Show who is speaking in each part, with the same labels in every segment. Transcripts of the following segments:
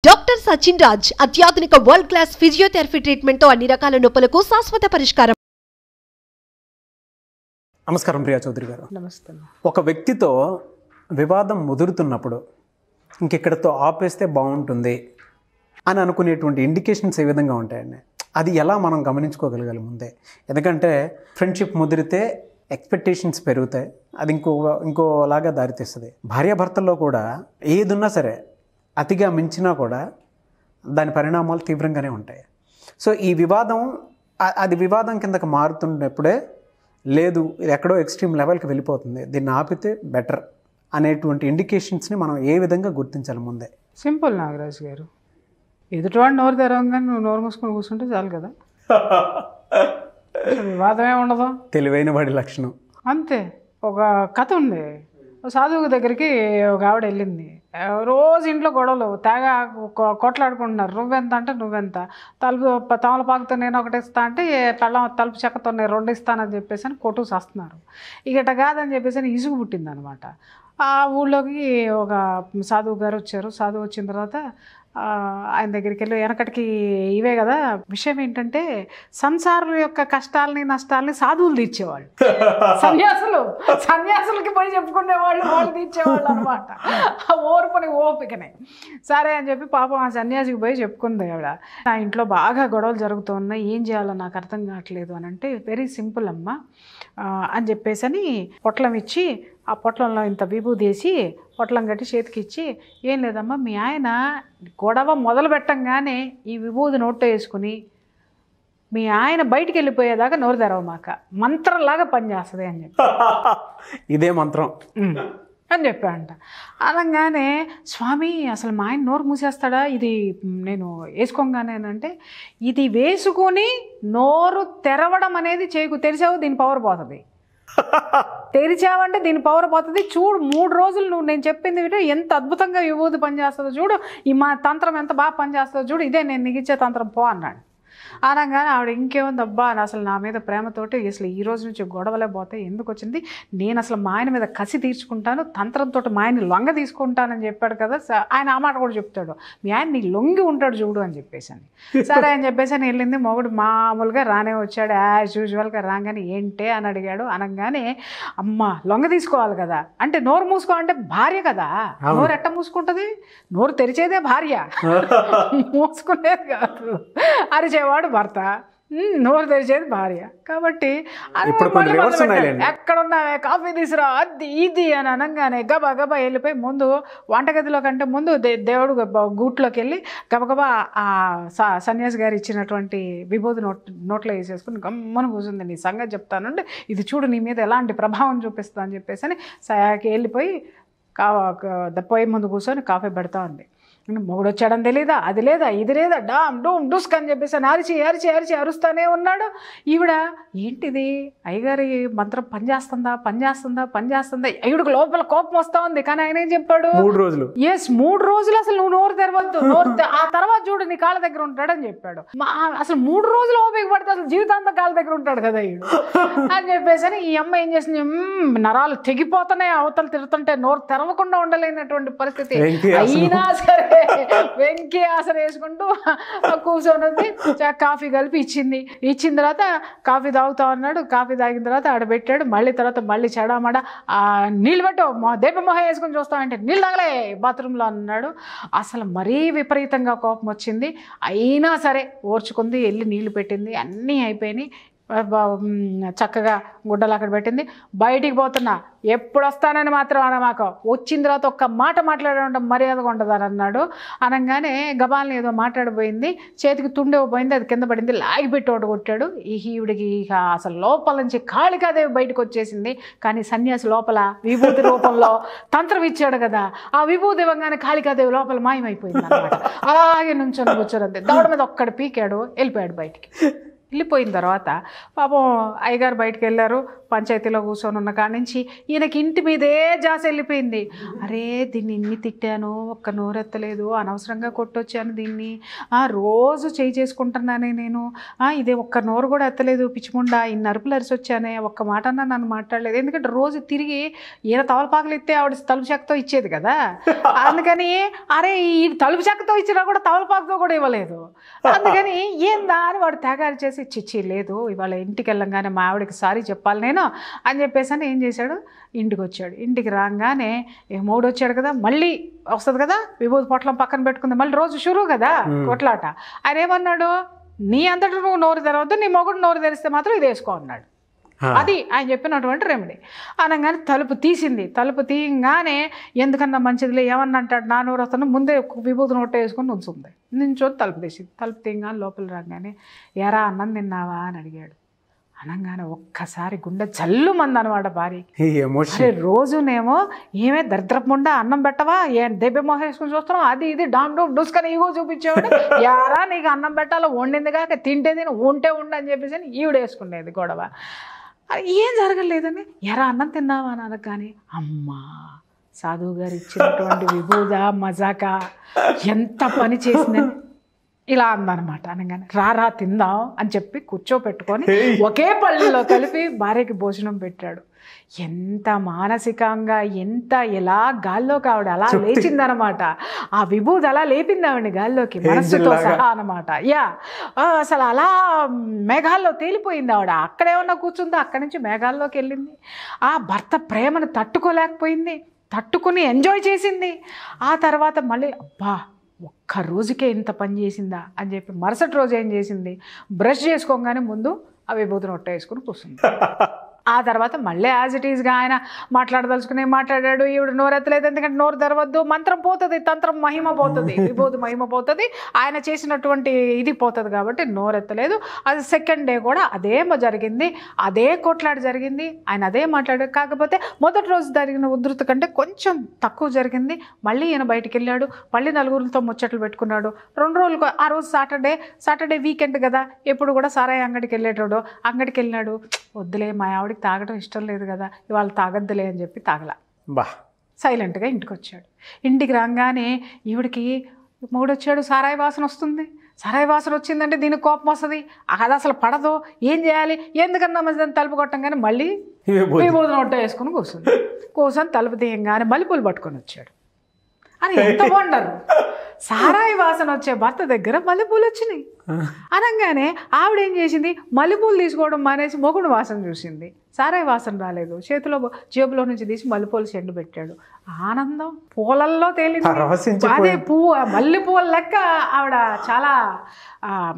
Speaker 1: Doctor Sachin Raj అత్యాధునిక world class physiotherapy treatment తో అన్ని రకాల నొప్పులకు శాశ్వత పరిష్కారం.
Speaker 2: నమస్కారం ప్రియా చౌదరి గారు.
Speaker 3: నమస్తే.
Speaker 2: ఒక వ్యక్తితో వివాదం ముదురుతున్నప్పుడు ఇంకెక్కడితో ఆపేస్తే బాగుంటుంది అని అనుకునేటువంటి ఇండికేషన్స్ ఏ విధంగా ఉంటాయండి? అది ఎలా మనం గమనించుకోగలగాలి ముందే? ఎందుకంటే ఫ్రెండ్షిప్ ముదిరితే ఎక్స్పెక్టేషన్స్ పెరుగుతాయి, అది ఇంకోలాగా దారితీస్తుంది. భార్యాభర్తల్లో కూడా ఏదున్నా సరే అతిగా మించినా కూడా దాని పరిణామాలు తీవ్రంగానే ఉంటాయి. సో ఈ వివాదం అది వివాదం కిందకి మారుతున్నప్పుడే లేదు ఇది ఎక్కడో ఎక్స్ట్రీమ్ లెవెల్కి వెళ్ళిపోతుంది, దీన్ని ఆపితే బెటర్ అనేటువంటి ఇండికేషన్స్ని మనం ఏ విధంగా గుర్తించాలి ముందే?
Speaker 3: సింపుల్ నాగరాజు గారు, ఎదుటివాడు నోరు తెరవంగానే నువ్వు నోరు మూసుకొని కూర్చుంటే చాలు కదా, వివాదమే ఉండదు.
Speaker 2: తెలివైన వాడి లక్షణం
Speaker 3: అంతే. ఒక కథ ఉంది. సాధువు దగ్గరికి ఒక ఆవిడ వెళ్ళింది. రోజు ఇంట్లో గొడవలు తెగ కొట్లాడుకుంటున్నారు. నువ్వెంత అంటే నువ్వెంత, తమలపాకుతో నేను ఒకటి ఇస్తా అంటే పెళ్ళం తలుపు చెక్కతో నేను రెండు ఇస్తానని చెప్పేసి అని కొట్టుకు వస్తున్నారు. ఇక కాదని చెప్పేసి అని ఇసుగు పుట్టింది అనమాట. ఆ ఊళ్ళోకి ఒక సాధువు గారు వచ్చారు. సాధువు వచ్చిన తర్వాత ఆయన దగ్గరికి వెళ్ళి, వెనకటికి ఇవే కదా విషయం ఏంటంటే సంసారుల యొక్క కష్టాలని నష్టాలని సాధువులు తీర్చేవాళ్ళు. సన్యాసులకి పోయి చెప్పుకునేవాళ్ళు, వాళ్ళు తీర్చేవాళ్ళు అనమాట. ఓర్పుని ఓపికనే. సరే అని చెప్పి పాపం ఆ సన్యాసికి పోయి చెప్పుకుంది ఆవిడ, నా ఇంట్లో బాగా గొడవలు జరుగుతున్నాయి, ఏం చేయాలో నాకు అర్థం కావట్లేదు అని అంటే, వెరీ సింపుల్ అమ్మ అని చెప్పేసి అని పొట్లం ఇచ్చి, ఆ పొట్లంలో ఇంత విభూది వేసి పొట్లం కట్టి చేతికి ఇచ్చి, ఏం లేదమ్మా మీ ఆయన గొడవ మొదలు పెట్టంగానే ఈ విభూది నోట్లో వేసుకుని మీ ఆయన బయటికి వెళ్ళిపోయేదాకా నోరు తెరవమాక, మంత్రంలాగా పనిచేస్తుంది అని చెప్పి,
Speaker 2: ఇదే మంత్రం
Speaker 3: అని చెప్పాడంట. అనగానే స్వామి అసలు మా ఆయన నోరు మూసేస్తాడా ఇది నేను వేసుకోగానే అంటే, ఇది వేసుకొని నోరు తెరవడం అనేది చేయకు, తెరిచావు దీని పవర్ పోతుంది, తెరిచావంటే దీని పవర్ పోతుంది, చూడు 3 రోజులు నువ్వు నేను చెప్పింది వింటే ఎంత అద్భుతంగా విభూతి పనిచేస్తుందో చూడు, ఈ మా తంత్రం ఎంత బాగా పనిచేస్తుందో చూడు, ఇదే నేను నీకు ఇచ్చే తంత్రం పో అన్నాడు. అనగానే ఆవిడ ఇంకేముంది అబ్బా అసలు నా మీద ప్రేమతోటి అసలు ఈ రోజు నుంచి గొడవలే పోతాయి, ఎందుకు వచ్చింది, నేను అసలు మా ఆయన మీద కసి తీర్చుకుంటాను, తంత్రంతో మా ఆయన్ని లొంగ తీసుకుంటానని చెప్పాడు కదా ఆయన. ఆ మాట కూడా చెప్తాడు, మీ ఆయన నీ లొంగి ఉంటాడు చూడు అని చెప్పేసి అని. సరే అని చెప్పేసి అని వెళ్ళింది. మొగుడు మామూలుగా రానే వచ్చాడు, యాజ్ యూజువల్గా రాగానే ఏంటే అని అడిగాడు. అనగానే అమ్మ లొంగ తీసుకోవాలి కదా అంటే, నోరు మూసుకోవాలంటే భార్య కదా, నోరు ఎట్ట మూసుకుంటుంది, నోరు తెరిచేదే భార్య, మూసుకునేది కాదు, అరిచేవాడు భర్త, నోరు తెరిచేది భార్య. కాబట్టి ఎక్కడున్నావే కాఫీ తీసురా అది ఇది అని అనగానే గబా గబా వెళ్ళిపోయి ముందు వంటగదిలో కంటే ముందు దేవుడు గూట్లోకి వెళ్ళి గబగబా ఆ సన్యాసి గారు ఇచ్చినటువంటి విభూతి నోట్లో వేసేసుకుని గమ్మన కూర్చుంది. నీ సంగతి చెప్తానండి, ఇది చూడు నీ మీద ఎలాంటి ప్రభావం చూపిస్తా అని చెప్పేసి అని సయాకి వెళ్ళిపోయి పొయ్యి ముందు కూర్చొని కాఫీ పెడతా ఉంది. మొగుడు వచ్చాడని తెలీదా, అది లేదా ఇది లేదా, డామ్ డూమ్ డుస్క్ అని చెప్పేసి అరిచి అరిచి అరిచి అరుస్తానే ఉన్నాడు. ఈవిడ ఏంటిది అయ్యగారి మంత్రం పనిచేస్తుందా పనిచేస్తుందా పనిచేస్తుందా, అయ్యుడికి లోపల కోపం వస్తూ ఉంది. కానీ ఆయన ఏం చెప్పాడు,
Speaker 2: 3 రోజులు
Speaker 3: 3 రోజులు అసలు నువ్వు నోరు తెరవద్దు, ఆ తర్వాత చూడు నీ కాళ్ళ దగ్గర ఉంటాడని చెప్పాడు. అసలు 3 రోజులు ఓపిక పడితే అసలు జీవితాంతం కాళ్ళ దగ్గర ఉంటాడు కదా ఈడు అని చెప్పేసి అని ఈ అమ్మ ఏం చేసింది, నరాలు తెగిపోతున్నాయి, అవతలు తిరుగుతుంటే నోరు తెరవకుండా ఉండలేనటువంటి పరిస్థితి. అయినా సరే వెంకి ఆసన వేసుకుంటూ కూర్చొని కాఫీ కలిపి ఇచ్చింది. ఇచ్చిన తర్వాత కాఫీ తాగుతా ఉన్నాడు. కాఫీ తాగిన తర్వాత ఆడ పెట్టాడు. మళ్ళీ తర్వాత మళ్ళీ చెడామడ నీళ్ళు పెట్టు, దీపమొహ వేసుకొని చూస్తామంటే నీళ్ళు తాగలే బాత్రూంలో అన్నాడు. అసలు మరీ విపరీతంగా కోపం వచ్చింది. అయినా సరే ఓర్చుకుంది, వెళ్ళి నీళ్లు పెట్టింది, అన్నీ అయిపోయినాయి. చక్కగా గుడ్డలు అక్కడ పెట్టింది. బయటికి పోతున్నా, ఎప్పుడు వస్తానని మాత్రం అనమాక, వచ్చిన తర్వాత ఒక్క మాట మాట్లాడడం మర్యాదగా ఉండదని అన్నాడు. అనగానే గబాల్ని ఏదో మాట్లాడిపోయింది, చేతికి తుండేపోయింది, అది కింద పడింది, లాగిపెట్టి ఒకటి కొట్టాడు. ఈ ఈవిడికి ఇక అసలు లోపల నుంచి కాళికాదేవి బయటకు వచ్చేసింది. కానీ సన్యాసి లోపల విభూతి రూపంలో తంత్రం ఇచ్చాడు కదా, ఆ విభూతి ఇవ్వగానే కాళికాదేవి లోపల మాయమైపోయింది అనమాట. అలాగే నుంచొని కూర్చోరంతే, దవడ మీద ఒక్కడు పీకాడు, వెళ్ళిపోయాడు బయటికి. వెళ్ళిపోయిన తర్వాత పాపం అయ్యగారు బయటకు వెళ్ళారు, పంచాయతీలో కూర్చొని ఉన్న కాడి నుంచి ఈయనకి ఇంటి మీదే జాస వెళ్ళిపోయింది. అరే దీన్ని ఇన్ని తిట్టాను, ఒక్క నోరెత్తలేదు, అనవసరంగా కొట్టొచ్చాను దీన్ని, రోజు చేయి చేసుకుంటున్నానే నేను, ఇదే ఒక్క నోరు కూడా ఎత్తలేదు, పిచ్చిముండా ఇన్ని అరుపులు అరిసి వచ్చానే, ఒక్క మాట అన్నా నన్ను మాట్లాడలేదు. ఎందుకంటే రోజు తిరిగి ఈయన తవలపాకులు ఇస్తే ఆవిడ తలుపు చెక్కతో ఇచ్చేది కదా, అందుకని అరే ఈ తలుపు చెక్కతో ఇచ్చినా కూడా తవలపాకుతో కూడా ఇవ్వలేదు. అందుకని ఏందా అని వాడు తెగారి చేసి చిచ్చి లేదు ఇవాళ ఇంటికి వెళ్ళంగానే మా ఆవిడకి సారీ చెప్పాలి నేను అని చెప్పేసి అని ఏం చేశాడు, ఇంటికి వచ్చాడు. ఇంటికి రాగానే మొగుడు వచ్చాడు కదా, మళ్ళీ వస్తుంది కదా విభూతి పొట్లం పక్కన పెట్టుకుంది, మళ్ళీ రోజు షురూ కదా కొట్లాట. ఆయన ఏమన్నాడు, నీ అంతటా నువ్వు నోరు తెరవద్దు, నీ మొగుడు నోరు తెరిస్తే మాత్రం ఇది వేసుకో అన్నాడు. అది ఆయన చెప్పినటువంటి రెమెడీ. అనగానే తలుపు తీసింది. తలుపు తీయగానే ఎందుకన్నా మంచిదిలే ఏమన్నా అంటాడు నా నోరు వస్తాను, ముందే విభూతి నోట వేసుకొని ఉంచుంది. నించొని తలుపు తీసింది. తలుపు తీయగానే లోపల రాగానే ఎరా అన్నం తిన్నావా అని అడిగాడు. అనగానే ఒక్కసారి గుండె జల్లుమంది అనమాట భార్యకి. రోజునేమో ఏమే దరిద్రపుండా అన్నం పెట్టవా, ఏం దెబ్బ మొహం వేసుకుని చూస్తున్నావు, అది ఇది డామ్ డూమ్ డూసుకొని ఈగో చూపించేవాడు, యారా నీకు అన్నం పెట్టాలో వండింది కాక తింటే తిని ఉంటే అని చెప్పేసి ఈవిడ వేసుకునేది గొడవ. ఏం జరగలేదని ఎరా అన్నం తిన్నావా అని అనగానే అమ్మా సాధువు గారు ఇచ్చినటువంటి విభూద మజాక ఎంత పని చేసిందని ఇలా అందనమాట. అనగానే రారా తిందాం అని చెప్పి కూర్చోపెట్టుకొని ఒకే పళ్ళలో కలిపి భార్యకి భోజనం పెట్టాడు. ఎంత మానసికంగా ఎంత ఎలా గాల్లోకి ఆవిడ అలా లేచిందనమాట. ఆ విభూది అలా లేపింది ఆవిడని గాల్లోకి మనస్సుతో సహా అనమాట. అసలు అలా మేఘాల్లో తేలిపోయింది ఆవిడ. అక్కడేమన్నా కూర్చుందో అక్కడి నుంచి మేఘాల్లోకి వెళ్ళింది. ఆ భర్త ప్రేమను తట్టుకోలేకపోయింది, తట్టుకుని ఎంజాయ్ చేసింది. ఆ తర్వాత మళ్ళీ అబ్బా ఒక్క రోజుకే ఇంత పని చేసిందా అని చెప్పి మరుసటి రోజు ఏం చేసింది, బ్రష్ చేసుకోగానే ముందు ఆ విభూతిని ఒట్ట వేసుకుని కూర్చుంది. ఆ తర్వాత మళ్ళీ యాజ్ ఇట్ ఈస్గా ఆయన మాట్లాడదలుచుకునే మాట్లాడాడు. ఈవిడ నోరెత్తలేదు, ఎందుకంటే నోరు తెరవద్దు, మంత్రం పోతుంది, తంత్రం మహిమ పోతుంది, విభూతి మహిమ పోతుంది, ఆయన చేసినటువంటి ఇది పోతుంది కాబట్టి నోరెత్తలేదు. అది సెకండ్ డే కూడా అదే జరిగింది, అదే కొట్లాట జరిగింది, ఆయన అదే మాట్లాడాడు. కాకపోతే మొదటి రోజు జరిగిన ఉధృతి కంటే కొంచెం తక్కువ జరిగింది. మళ్ళీ ఈయన బయటికి వెళ్ళాడు, మళ్ళీ నలుగురితో ముచ్చట్లు పెట్టుకున్నాడు. 2 రోజులు ఆ రోజు సాటర్డే వీకెండ్ కదా, ఎప్పుడు కూడా సారాయి అంగడికి వెళ్ళేటోడు, అంగడికి వెళ్ళినాడు. వద్దులే మా ఆవిడకి తాగడం ఇష్టం లేదు కదా, ఇవాళ తాగద్దులే అని చెప్పి తాగల, సైలెంట్గా ఇంటికి వచ్చాడు. ఇంటికి రాగానే ఈవిడికి మొగుడు వచ్చాడు, సారాయి వాసన వస్తుంది. సారాయి వాసన వచ్చిందంటే దీనికి కోపం వస్తుంది, అది అసలు పడదు, ఏం చేయాలి, ఎందుకన్నా మంచిదని తలుపు కొట్టంగానే మళ్ళీ విభూతి నోట వేసుకుని కూర్చొని తలుపు తీయంగానే మల్లెపూలు పట్టుకొని వచ్చాడు. అని ఎంత బాగుంటారు, సారాయి వాసన వచ్చే భర్త దగ్గర మల్లెపూలు వచ్చినాయి. అనగానే ఆవిడ ఏం చేసింది, మల్లెపూలు తీసుకోవడం మానేసి మొగుడు వాసన చూసింది. సారాయి వాసన రాలేదు, చేతిలో జేబులో నుంచి తీసి మల్లెపూలు చెండు పెట్టాడు. ఆనందం పూలల్లో తేలింది. అదే పువ్వు మల్లెపూల లెక్క ఆవిడ చాలా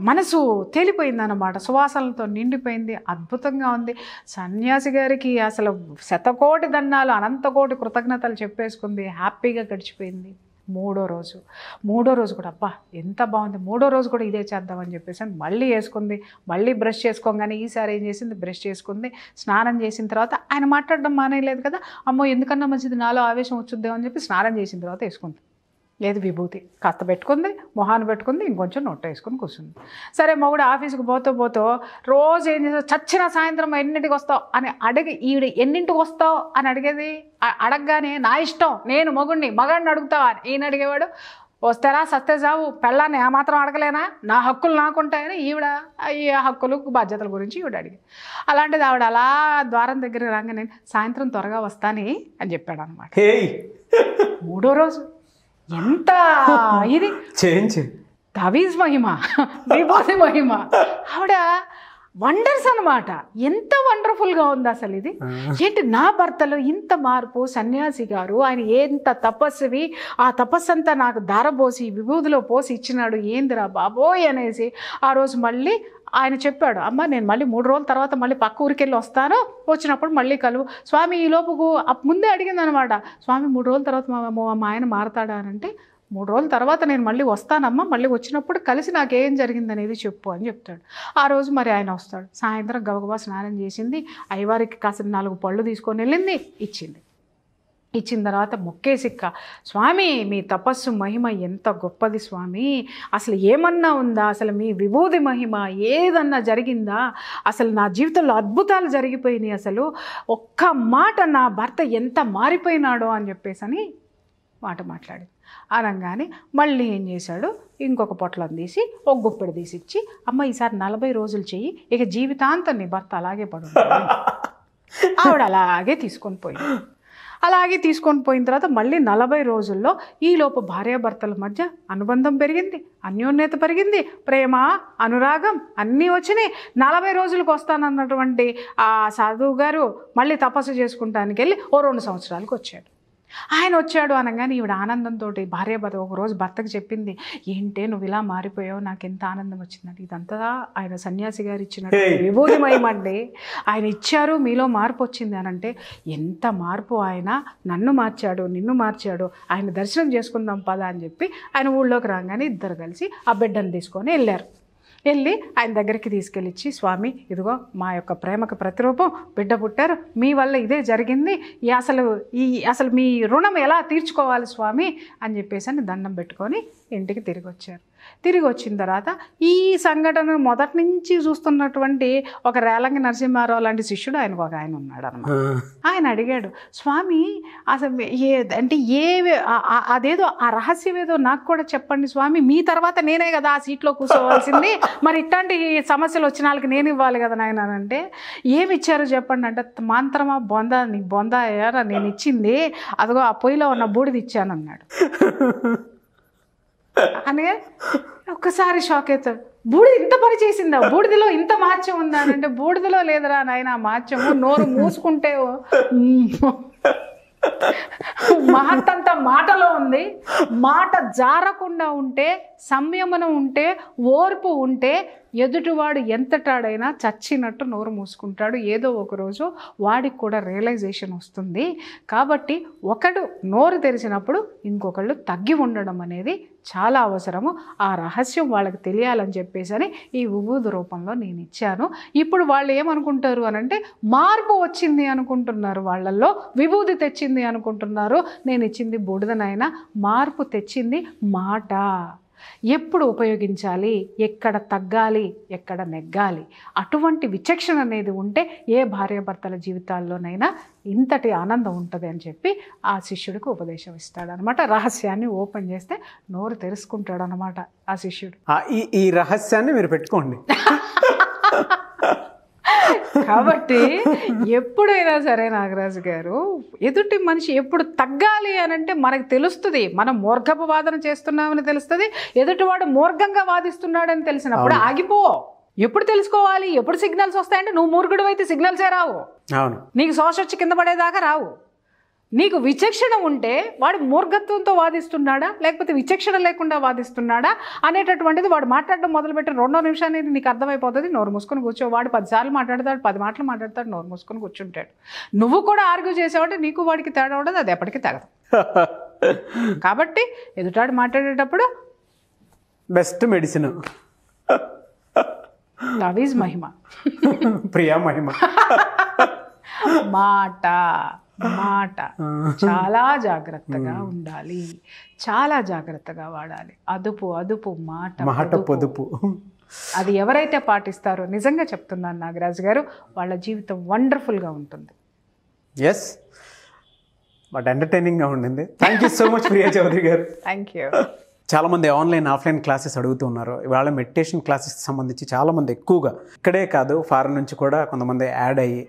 Speaker 3: మనసు తేలిపోయింది అన్నమాట, సువాసనలతో నిండిపోయింది. అద్భుతంగా ఉంది. సన్యాసి గారికి అసలు శతకోటి దండాలు, అనంతకోటి కృతజ్ఞతలు చెప్పేసుకుంది. హ్యాపీగా గడిచిపోయింది. మూడో రోజు కూడా అబ్బా ఎంత బాగుంది, మూడో రోజు కూడా ఇదే చేద్దామని చెప్పేసి మళ్ళీ వేసుకుంది. మళ్ళీ బ్రష్ చేసుకోగానే ఈసారి ఏం చేసింది, బ్రష్ చేసుకుంది. స్నానం చేసిన తర్వాత ఆయన మాట్లాడడం మానేయలేదు కదా, అమ్మో ఎందుకన్నా మంచిది నాలో ఆవేశం వచ్చుద్దామని చెప్పి స్నానం చేసిన తర్వాత వేసుకుంది. లేదు విభూతి కాస్త పెట్టుకుంది, మొహాన్ని పెట్టుకుంది, ఇంకొంచెం నోట వేసుకొని కూర్చుంది. సరే మొగుడు ఆఫీస్కి పోతూ రోజు ఏం చేస్తావు, చచ్చిన సాయంత్రం ఎన్నింటికి వస్తావు అని అడిగి, ఈవిడ ఎన్నింటికి వస్తావు అని అడిగేది. అడగగానే నా ఇష్టం, నేను మగాడిని అడుగుతావా అని ఈయన అడిగేవాడు. వస్తారా సస్తే చావు, పెళ్ళాన్ని ఏమాత్రం అడగలేనా, నా హక్కులు నాకుంటాయని ఈవిడ ఈ హక్కులు బాధ్యతల గురించి ఈవిడ అడిగింది. అలాంటిది ఆవిడ అలా ద్వారం దగ్గరికి రాగానే సాయంత్రం త్వరగా వస్తాని అని చెప్పాడు అనమాట. మూడో రోజు ఎంత ఇది తవీజ్ మహిమ, విభూతి మహిమ, ఆవిడ వండర్స్ అనమాట. ఎంత వండర్ఫుల్గా ఉంది అసలు ఇది. ఏంటి నా భర్తలో ఇంత మార్పు, సన్యాసి గారు ఆయన ఎంత తపస్వి, ఆ తపస్సంతా నాకు దారబోసి విభూతిలో పోసి ఇచ్చినాడు, ఏందిరా బాబోయ్ అనేసి ఆ రోజు మళ్ళీ ఆయన చెప్పాడు, అమ్మ నేను మళ్ళీ 3 రోజుల తర్వాత మళ్ళీ పక్క ఊరికి వెళ్ళి వస్తాను, వచ్చినప్పుడు మళ్ళీ కలువు స్వామి. ఈ లోపుకు ముందే అడిగింది అనమాట, స్వామి 3 రోజుల తర్వాత మా ఆయన మారతాడా అని అంటే, 3 రోజుల తర్వాత నేను మళ్ళీ వస్తానమ్మా, మళ్ళీ వచ్చినప్పుడు కలిసి నాకేం జరిగిందనేది చెప్పు అని చెప్తాడు. ఆ రోజు మరి ఆయన వస్తాడు. సాయంత్రం గబగబా స్నానం చేసింది, అయ్యవారికి కాసిన 4 పళ్ళు తీసుకొని వెళ్ళింది, ఇచ్చింది. ఇచ్చిన తర్వాత మొక్కేసిక్క, స్వామి మీ తపస్సు మహిమ ఎంత గొప్పది స్వామి, అసలు ఏమన్నా ఉందా, అసలు మీ విభూది మహిమ ఏదన్నా జరిగిందా, అసలు నా జీవితంలో అద్భుతాలు జరిగిపోయినాయి, అసలు ఒక్క మాట నా భర్త ఎంత మారిపోయినాడో అని చెప్పేసి అని మాట మాట్లాడింది. అనగానే మళ్ళీ ఏం చేశాడు, ఇంకొక పొట్లం తీసి ఒక గుప్పెడు తీసి ఇచ్చి, అమ్మ ఈసారి 40 రోజులు చెయ్యి, ఇక జీవితాంతం నీ భర్త అలాగే పడుతుంది. ఆవిడ అలాగే తీసుకొని పోయింది. అలాగే తీసుకొని పోయిన తర్వాత మళ్ళీ 40 రోజుల్లో ఈలోపు భార్యాభర్తల మధ్య అనుబంధం పెరిగింది, అన్యోన్యత పెరిగింది, ప్రేమ అనురాగం అన్నీ వచ్చినాయి. 40 రోజులకు వస్తానన్నటువంటి ఆ సాధువు గారు మళ్ళీ తపస్సు చేసుకుంటానికి వెళ్ళి ఓ 2 సంవత్సరాలకు వచ్చాడు. ఆయన వచ్చాడు అనగానే ఈవిడ ఆనందంతో భార్యాభర్త ఒకరోజు భర్తకు చెప్పింది, ఏంటే నువ్వు ఇలా మారిపోయావు, నాకు ఎంత ఆనందం వచ్చిందండి. ఇదంతా ఆయన సన్యాసి గారు ఇచ్చినట్టు విభూతిమయమండి, ఆయన ఇచ్చారు, మీలో మార్పు వచ్చింది అని అంటే, ఎంత మార్పు, ఆయన నన్ను మార్చాడు, నిన్ను మార్చాడు, ఆయన దర్శనం చేసుకుందాం పదా అని చెప్పి ఆయన ఊళ్ళోకి రాగానే ఇద్దరు కలిసి ఆ బిడ్డను తీసుకొని వెళ్ళారు. వెళ్ళి ఆయన దగ్గరికి తీసుకెళ్ళిచ్చి, స్వామి ఇదిగో మా యొక్క ప్రేమకు ప్రతిరూపం బిడ్డ పుట్టారు, మీ వల్ల ఇదే జరిగింది, అసలు మీ రుణం ఎలా తీర్చుకోవాలి స్వామి అని చెప్పేసి అని దండం పెట్టుకొని ఇంటికి తిరిగి వచ్చారు. తిరిగి వచ్చిన తర్వాత ఈ సంఘటన మొదటి నుంచి చూస్తున్నటువంటి ఒక రేలంగి నరసింహారావు లాంటి శిష్యుడు ఆయనకు ఒక ఆయన ఉన్నాడు అన్నమాట. ఆయన అడిగాడు, స్వామి అసలు అంటే అదేదో ఆ రహస్యం ఏదో నాకు కూడా చెప్పండి స్వామి, మీ తర్వాత నేనే కదా ఆ సీట్లో కూర్చోవాల్సింది, మరి ఇట్లాంటి సమస్యలు వచ్చిన వాళ్ళకి నేను ఇవ్వాలి కదా నాయన అంటే, ఏమి ఇచ్చారు చెప్పండి అంటే, మంత్రమా బొంద, నీ బొంద అయ్యారా నేను ఇచ్చింది, అదిగో ఆ పొయ్యిలో ఉన్న బూడిది ఇచ్చాను అన్నాడు. అని ఒక్కసారి షాక్ అవుతాడు, బూడిద ఇంత పని చేసిందా, బూడిదలో ఇంత మార్చం ఉందా అని అంటే, బూడిదలో లేదురా నాయన మార్చము, నోరు మూసుకుంటే మహత్తంతా మాటలో ఉంది, మాట జారకుండా ఉంటే, సంయమనం ఉంటే, ఓర్పు ఉంటే ఎదుటివాడు ఎంతటాడైనా చచ్చినట్టు నోరు మూసుకుంటాడు, ఏదో ఒకరోజు వాడికి కూడా రియలైజేషన్ వస్తుంది. కాబట్టి ఒకడు నోరు తెరిచినప్పుడు ఇంకొకళ్ళు తగ్గి ఉండడం అనేది చాలా అవసరము, ఆ రహస్యం వాళ్ళకి తెలియాలని చెప్పేసి అని ఈ విభూది రూపంలో నేను ఇచ్చాను. ఇప్పుడు వాళ్ళు ఏమనుకుంటారు అని అంటే, మార్పు వచ్చింది అనుకుంటున్నారు, వాళ్ళల్లో విభూది తెచ్చింది అనుకుంటున్నారు, నేను ఇచ్చింది బూడిదనైనా, మార్పు తెచ్చింది మాట. ఎప్పుడు ఉపయోగించాలి, ఎక్కడ తగ్గాలి, ఎక్కడ నెగ్గాలి, అటువంటి విచక్షణ అనేది ఉంటే ఏ భార్యాభర్తల జీవితాల్లోనైనా ఇంతటి ఆనందం ఉంటుంది అని చెప్పి ఆ శిష్యుడికి ఉపదేశం ఇస్తాడనమాట. రహస్యాన్ని ఓపెన్ చేస్తే నోరు తెరుచుకుంటాడు అనమాట ఆ శిష్యుడు.
Speaker 2: ఈ రహస్యాన్ని మీరు పెట్టుకోండి.
Speaker 3: కాబట్టి ఎప్పుడైనా సరే నాగరాజు గారు, ఎదుటి మనిషి ఎప్పుడు తగ్గాలి అని అంటే మనకు తెలుస్తుంది, మనం మూర్ఖపు వాదన చేస్తున్నామని తెలుస్తుంది, ఎదుటివాడు మూర్ఖంగా వాదిస్తున్నాడని తెలిసినప్పుడు ఆగిపో. ఎప్పుడు తెలుసుకోవాలి, ఎప్పుడు సిగ్నల్స్ వస్తాయంటే, నువ్వు మూర్ఖుడు అయితే సిగ్నల్సే రావు, నీకు శ్వాస వచ్చి కింద పడేదాకా రావు. నీకు విచక్షణ ఉంటే వాడు మూర్ఖత్వంతో వాదిస్తున్నాడా లేకపోతే విచక్షణ లేకుండా వాదిస్తున్నాడా అనేటటువంటిది వాడు మాట్లాడడం మొదలుపెట్టిన 2వ నిమిషాన్ని నీకు అర్థమైపోతుంది. నోరు మూసుకొని కూర్చో. వాడు 10 సార్లు మాట్లాడతాడు, 10 మాటలు మాట్లాడతాడు, నోరు మూసుకొని కూర్చుంటాడు. నువ్వు కూడా ఆర్గ్యూ చేసావంటే నీకు వాడికి తేడా ఉండదు, అది ఎప్పటికీ తెగదు. కాబట్టి ఎదుటాడు మాట్లాడేటప్పుడు
Speaker 2: బెస్ట్ మెడిసిన్
Speaker 3: లవ్ ఈజ్ మహిమ,
Speaker 2: ప్రియా మహిమ.
Speaker 3: మాట మాట చాలా జాగ్రత్తగా ఉండాలి, చాలా జాగ్రత్తగా వాడాలి. అదుపు అదుపు మాట
Speaker 2: పొదుపు,
Speaker 3: అది ఎవరైతే పాటిస్తారో నిజంగా చెప్తున్నాను నాగరాజు గారు, వాళ్ళ జీవితం వండర్ఫుల్గా ఉంటుంది.
Speaker 2: ఎస్, బట్ ఎంటర్టైనింగ్గా ఉండింది. Thank you so much Priya Chowdary గారు.
Speaker 3: Thank you.
Speaker 2: చాలామంది ఆన్లైన్ ఆఫ్లైన్ క్లాసెస్ అడుగుతున్నారు. ఇవాళ మెడిటేషన్ క్లాసెస్కి సంబంధించి చాలామంది ఎక్కువగా ఇక్కడే కాదు ఫారెన్ నుంచి కూడా కొంతమంది యాడ్ అయ్యి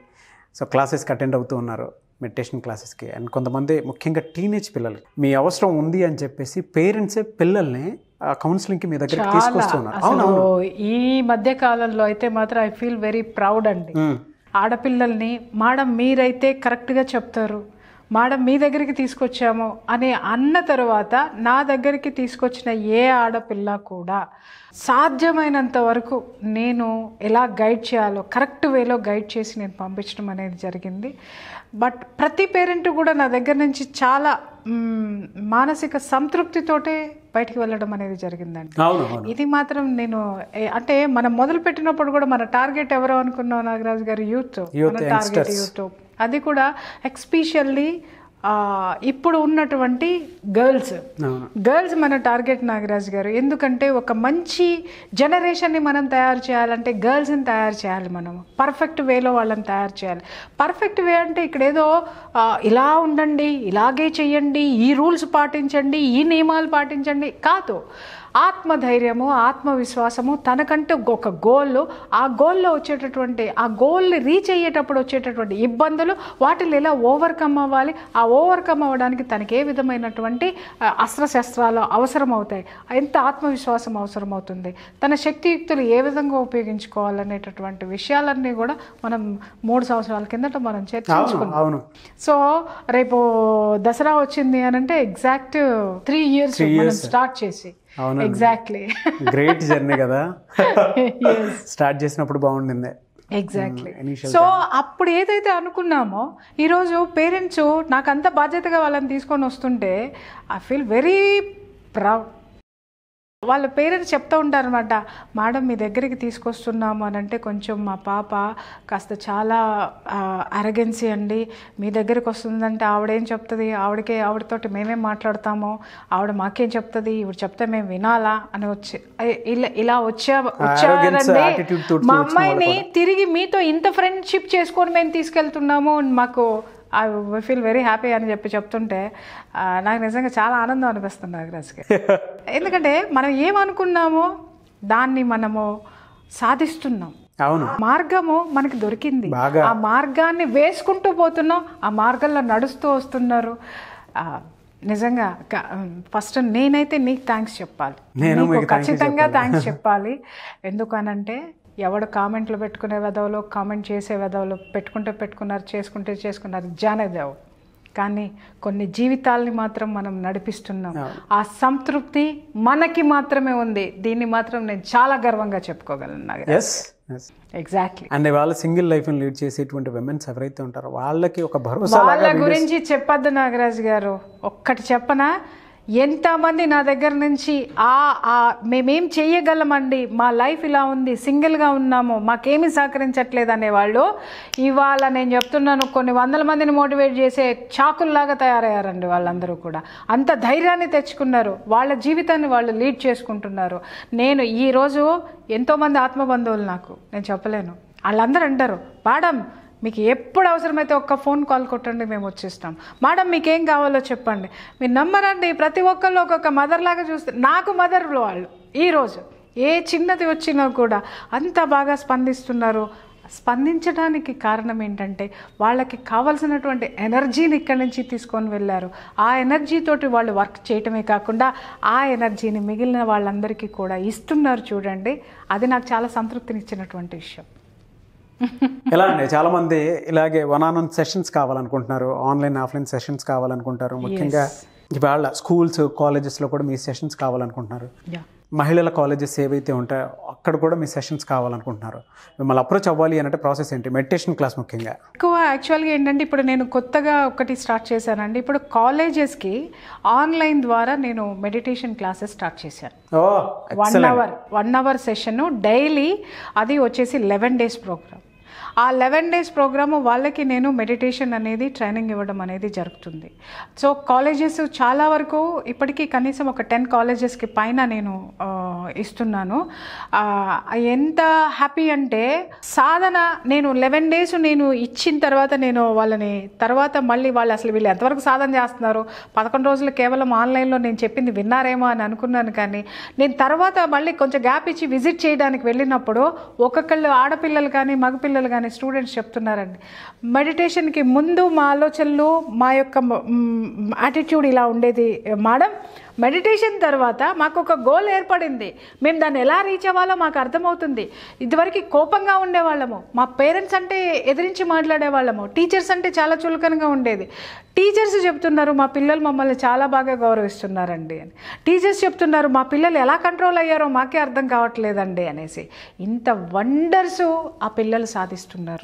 Speaker 2: క్లాసెస్కి అటెండ్ అవుతూ ఉన్నారు, మెడిటేషన్ క్లాసెస్కి. అండ్ కొంతమంది ముఖ్యంగా టీనేజ్ పిల్లలు, మీ అవసరం ఉంది అని చెప్పేసి పేరెంట్సే పిల్లల్ని కౌన్సిలింగ్కి మీ దగ్గరికి తీసుకొస్తున్నారు.
Speaker 3: అవును, ఈ మధ్య కాలంలో అయితే మాత్రం ఐ ఫీల్ వెరీ ప్రౌడ్ అండి. ఆడపిల్లల్ని మేడం మీరైతే కరెక్ట్గా చెప్తారు, మేడం మీ దగ్గరికి తీసుకొచ్చాము అని అన్న తర్వాత నా దగ్గరికి తీసుకొచ్చిన ఏ ఆడపిల్ల కూడా సాధ్యమైనంత వరకు నేను ఎలా గైడ్ చేయాలో కరెక్ట్ వేలో గైడ్ చేసి నేను పంపించడం అనేది జరిగింది. బట్ ప్రతి పేరెంట్ కూడా నా దగ్గర నుంచి చాలా మానసిక సంతృప్తితోటే బయటికి వెళ్ళడం అనేది జరిగిందండి. ఇది మాత్రం నేను అంటే మనం మొదలు పెట్టినప్పుడు కూడా మన టార్గెట్ ఎవరో అనుకున్నాం నాగరాజు గారు, యూత్. మన టార్గెట్ యూత్. అది కూడా ఎక్స్పెషల్లీ ఇప్పుడు ఉన్నటువంటి గర్ల్స్ మన టార్గెట్ నాగరాజ్ గారు. ఎందుకంటే ఒక మంచి జనరేషన్ని మనం తయారు చేయాలంటే గర్ల్స్ని తయారు చేయాలి. మనం పర్ఫెక్ట్ వేలో వాళ్ళని తయారు చేయాలి. పర్ఫెక్ట్ వే అంటే ఇక్కడ ఏదో ఇలా ఉండండి, ఇలాగే చెయ్యండి, ఈ రూల్స్ పాటించండి, ఈ నియమాలు పాటించండి కాదు. ఆత్మధైర్యము, ఆత్మవిశ్వాసము, తనకంటే ఒక గోల్, ఆ గోల్లో వచ్చేటటువంటి, ఆ గోల్ని రీచ్ అయ్యేటప్పుడు వచ్చేటటువంటి ఇబ్బందులు, వాటిని ఎలా ఓవర్కమ్ అవ్వాలి, ఆ ఓవర్కమ్ అవ్వడానికి తనకి ఏ విధమైనటువంటి అస్త్రశస్త్రాలు అవసరం అవుతాయి, ఎంత ఆత్మవిశ్వాసం అవసరం అవుతుంది, తన శక్తియుక్తులు ఏ విధంగా ఉపయోగించుకోవాలనేటటువంటి విషయాలన్నీ కూడా మనం 3 సంవత్సరాల కిందట మనం చర్చించుకున్నాం. సో రేపు దసరా వచ్చింది అని అంటే ఎగ్జాక్ట్ 3 years మనం స్టార్ట్ చేసి. ఎగ్జాక్ట్లీ,
Speaker 2: గ్రేట్ జర్నీ కదా. స్టార్ట్ చేసినప్పుడు బాగుండింది.
Speaker 3: ఎగ్జాక్ట్లీ. సో అప్పుడు ఏదైతే అనుకున్నామో ఈరోజు పేరెంట్స్ నాకు అంత బాధ్యతగా వాళ్ళని తీసుకొని వస్తుంటే ఐ ఫీల్ వెరీ ప్రౌడ్. వాళ్ళ పేరెంట్స్ చెప్తూ ఉంటారనమాట, మేడం మీ దగ్గరికి తీసుకొస్తున్నాము అని అంటే కొంచెం మా పాప కాస్త చాలా అరగెన్సీ అండి, మీ దగ్గరికి వస్తుందంటే ఆవిడేం చెప్తుంది, ఆవిడతోటి మేమేం మాట్లాడతామో, ఆవిడ మాకేం చెప్తుంది, ఇవి చెప్తే మేము వినాలా అని ఇలా వచ్చారండి. మా అమ్మాయిని తిరిగి మీతో ఇంత ఫ్రెండ్షిప్ చేసుకొని మేము తీసుకెళ్తున్నాము, మాకు ఐ ఫీల్ వెరీ హ్యాపీ అని చెప్తుంటే నాకు నిజంగా చాలా ఆనందం అనిపిస్తుంది నాగరాజ్కి. ఎందుకంటే మనం ఏమనుకున్నామో దాన్ని మనము సాధిస్తున్నాం. మార్గము మనకి దొరికింది, ఆ మార్గాన్ని వేసుకుంటూ పోతున్నాం, ఆ మార్గంలో నడుస్తూ వస్తున్నారు. నిజంగా ఫస్ట్ నేనైతే నీకు థ్యాంక్స్ చెప్పాలి, నీకు ఖచ్చితంగా థ్యాంక్స్ చెప్పాలి. ఎందుకనంటే ఎవడు కామెంట్లు పెట్టుకునే వెదవులు, కామెంట్ చేసే వెదవులు పెట్టుకున్నారు, చేసుకున్నారు జానదేవు, కానీ కొన్ని జీవితాలని మాత్రం మనం నడిపిస్తున్నాం. ఆ సంతృప్తి మనకి మాత్రమే ఉంది. దీన్ని మాత్రం నేను చాలా గర్వంగా చెప్పుకోగలను నాగరాజ్. ఎగ్జాక్ట్లీ.
Speaker 2: అండ్ వాళ్ళ సింగిల్ లైఫ్ లీడ్ చేసేటువంటి విమెన్స్ ఎవరైతే ఉంటారో వాళ్ళకి ఒక భరోసా.
Speaker 3: వాళ్ళ గురించి చెప్పొద్దు నాగరాజ్ గారు. ఒక్కటి చెప్పనా, ఎంతమంది నా దగ్గర నుంచి మేమేం చెయ్యగలమండి, మా లైఫ్ ఇలా ఉంది, సింగిల్గా ఉన్నాము, మాకేమీ సహకరించట్లేదు అనేవాళ్ళు ఇవాళ నేను చెప్తున్నాను కొన్ని 100 మందిని మోటివేట్ చేసే చాకుల్లాగా తయారయ్యారండి. వాళ్ళందరూ కూడా అంత ధైర్యాన్ని తెచ్చుకున్నారు, వాళ్ళ జీవితాన్ని వాళ్ళు లీడ్ చేసుకుంటున్నారు. నేను ఈరోజు ఎంతోమంది ఆత్మబంధువులు నాకు, నేను చెప్పలేను, వాళ్ళందరూ అంటారు, మేడం మీకు ఎప్పుడు అవసరమైతే ఒక్క ఫోన్ కాల్ కొట్టండి, మేము వచ్చేస్తాం. మేడం మీకేం కావాలో చెప్పండి. మీరు నమ్మరండి, ప్రతి ఒక్కళ్ళు ఒక్కొక్క మదర్ లాగా చూస్తే నాకు మదర్లు వాళ్ళు. ఈరోజు ఏ చిన్నది వచ్చినా కూడా అంత బాగా స్పందిస్తున్నారు. స్పందించడానికి కారణం ఏంటంటే వాళ్ళకి కావాల్సినటువంటి ఎనర్జీని ఇక్కడి నుంచి తీసుకొని వెళ్ళారు. ఆ ఎనర్జీతోటి వాళ్ళు వర్క్ చేయటమే కాకుండా ఆ ఎనర్జీని మిగిలిన వాళ్ళందరికీ కూడా ఇస్తున్నారు. చూడండి, అది నాకు చాలా సంతృప్తినిచ్చినటువంటి విషయం.
Speaker 2: ఎలా అండి, చాలా మంది ఇలాగే 1-on-1 సెషన్స్ కావాలనుకుంటున్నారు, ఆన్లైన్ ఆఫ్లైన్ సెషన్స్ కావాలనుకుంటారు. ముఖ్యంగా ఇవాళ స్కూల్స్ కాలేజెస్లో కూడా మీ సెషన్స్ కావాలనుకుంటున్నారు. మహిళల కాలేజెస్ ఏవైతే ఉంటాయో అక్కడ కూడా మీ సెషన్స్ కావాలనుకుంటున్నారు. మిమ్మల్ని అప్రోచ్ అవ్వాలి అంటే ప్రాసెస్ ఏంటి? మెడిటేషన్ క్లాస్ ముఖ్యంగా
Speaker 3: ఎక్కువ యాక్చువల్గా ఏంటంటే ఇప్పుడు నేను కొత్తగా ఒకటి స్టార్ట్ చేశానండి. ఇప్పుడు కాలేజెస్కి ఆన్లైన్ ద్వారా నేను మెడిటేషన్ క్లాసెస్ స్టార్ట్ చేశాను. 1 hour సెషన్ డైలీ, అది వచ్చేసి 11 days ప్రోగ్రామ్. ఆ 11 days ప్రోగ్రాము వాళ్ళకి నేను మెడిటేషన్ అనేది ట్రైనింగ్ ఇవ్వడం అనేది జరుగుతుంది. సో కాలేజెస్ చాలా వరకు ఇప్పటికీ కనీసం ఒక 10 కాలేజెస్కి పైన నేను ఇస్తున్నాను. ఎంత హ్యాపీ అంటే సాధన నేను 11 days నేను ఇచ్చిన తర్వాత నేను వాళ్ళని తర్వాత మళ్ళీ వాళ్ళు అసలు వీళ్ళు ఎంతవరకు సాధన చేస్తున్నారు, 11 రోజులు కేవలం ఆన్లైన్లో నేను చెప్పింది విన్నారేమో అని అనుకున్నాను. కానీ నేను తర్వాత మళ్ళీ కొంచెం గ్యాప్ ఇచ్చి విజిట్ చేయడానికి వెళ్ళినప్పుడు ఒక్కొక్కళ్ళు ఆడపిల్లలు కానీ మగపిల్లలు కానీ స్టూడెంట్స్ చెప్తున్నారండి, మెడిటేషన్కి ముందు మా ఆలోచనలు మా యొక్క యాటిట్యూడ్ ఇలా ఉండేది మేడం, మెడిటేషన్ తర్వాత మాకు ఒక గోల్ ఏర్పడింది, మేము దాన్ని ఎలా రీచ్ అవ్వాలో మాకు అర్థమవుతుంది. ఇదివరకు కోపంగా ఉండేవాళ్ళము, మా పేరెంట్స్ అంటే ఎదిరించి మాట్లాడేవాళ్ళము, టీచర్స్ అంటే చాలా చులకనగా ఉండేది. టీచర్స్ చెప్తున్నారు మా పిల్లలు మమ్మల్ని చాలా బాగా గౌరవిస్తున్నారండి అని. టీచర్స్ చెప్తున్నారు మా పిల్లలు ఎలా కంట్రోల్ అయ్యారో మాకే అర్థం కావట్లేదండి అనేసి. ఇంత వండర్స్ ఆ పిల్లలు సాధిస్తున్నారు.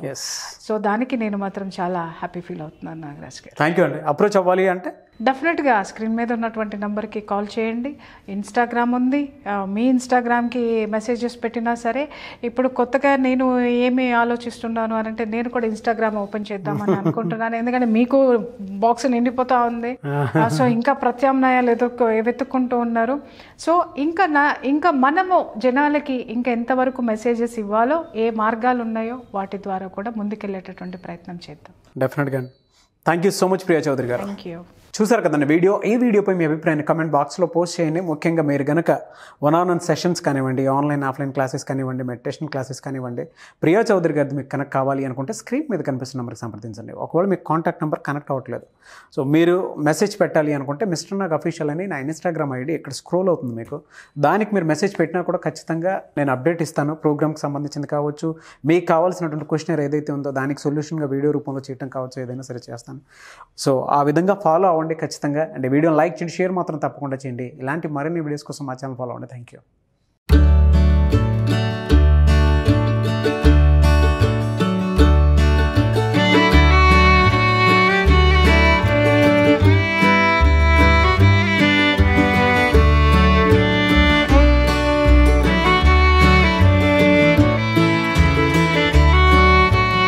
Speaker 3: సో దానికి నేను మాత్రం చాలా హ్యాపీ ఫీల్ అవుతున్నాను నాగరాజ్ గారు.
Speaker 2: థ్యాంక్ యూ అండి. అప్రోచ్ అవ్వాలి అంటే
Speaker 3: డెఫినెట్గా స్క్రీన్ మీద ఉన్నటువంటి నెంబర్కి కాల్ చేయండి. ఇన్స్టాగ్రామ్ ఉంది, మీ ఇన్స్టాగ్రామ్కి మెసేజెస్ పెట్టినా సరే. ఇప్పుడు కొత్తగా నేను ఏమి ఆలోచిస్తున్నాను అని అంటే నేను కూడా ఇన్స్టాగ్రామ్ ఓపెన్ చేద్దామని అనుకుంటున్నాను. ఎందుకంటే మీకు బాక్స్ నిండిపోతా ఉంది. సో ఇంకా ప్రత్యామ్నాయాలు వెతుక్కుంటూ ఉన్నారు. సో ఇంకా మనము జనాలకి ఇంకా ఎంతవరకు మెసేజెస్ ఇవ్వాలో, ఏ మార్గాలు ఉన్నాయో వాటి ద్వారా కూడా ముందుకెళ్ళేటటువంటి ప్రయత్నం చేద్దాం.
Speaker 2: డెఫినెట్గా. Thank you so much Priya Chowdary గారు.
Speaker 3: Thank you.
Speaker 2: చూసారు కదండి ఈ వీడియోపై మీ అభిప్రాయాన్ని కమెంట్ బాక్స్లో పోస్ట్ చేయండి. ముఖ్యంగా మీరు కనుక 1-on-1 సెషన్స్ కానివ్వండి, ఆన్లైన్ ఆఫ్లైన్ క్లాసెస్ కానివ్వండి, మెడిటేషన్ క్లాసెస్ కానివ్వండి, ప్రియా చౌదరి గారిది మీకు కనెక్ట్ కావాలి అనుకుంటే స్క్రీన్ మీద కనిపిస్తున్న నెంబర్కి సంప్రదించండి. ఒకవేళ మీకు కాంటాక్ట్ నెంబర్ కనెక్ట్ అవ్వట్లేదు, సో మీరు మెసేజ్ పెట్టాలి అనుకుంటే మిస్టర్ నాగ్ అఫీషియల్ అని నా ఇన్స్టాగ్రామ్ ఐడి ఇక్కడ స్క్రోల్ అవుతుంది మీకు. దానికి మీరు మెసేజ్ పెట్టినా కూడా ఖచ్చితంగా నేను అప్డేట్ ఇస్తాను. ప్రోగ్రామ్కి సంబంధించింది కావచ్చు, మీకు కావాల్సినటువంటి క్వశ్చనర్ ఏదైతే ఉందో దానికి సొల్యూషన్గా వీడియో రూపంలో చేయడం కావచ్చు, ఏదైనా సరే చేస్తాను. సో ఆ విధంగా ఫాలో అవ్వండి ఖచ్చితంగా. అండ్ వీడియోని లైక్ చేయండి, షేర్ మాత్రం తప్పకుండా చేయండి. ఇలాంటి మరిన్ని వీడియోస్ కోసం మా ఛానల్ ఫాలో అవ్వండి. Thank you.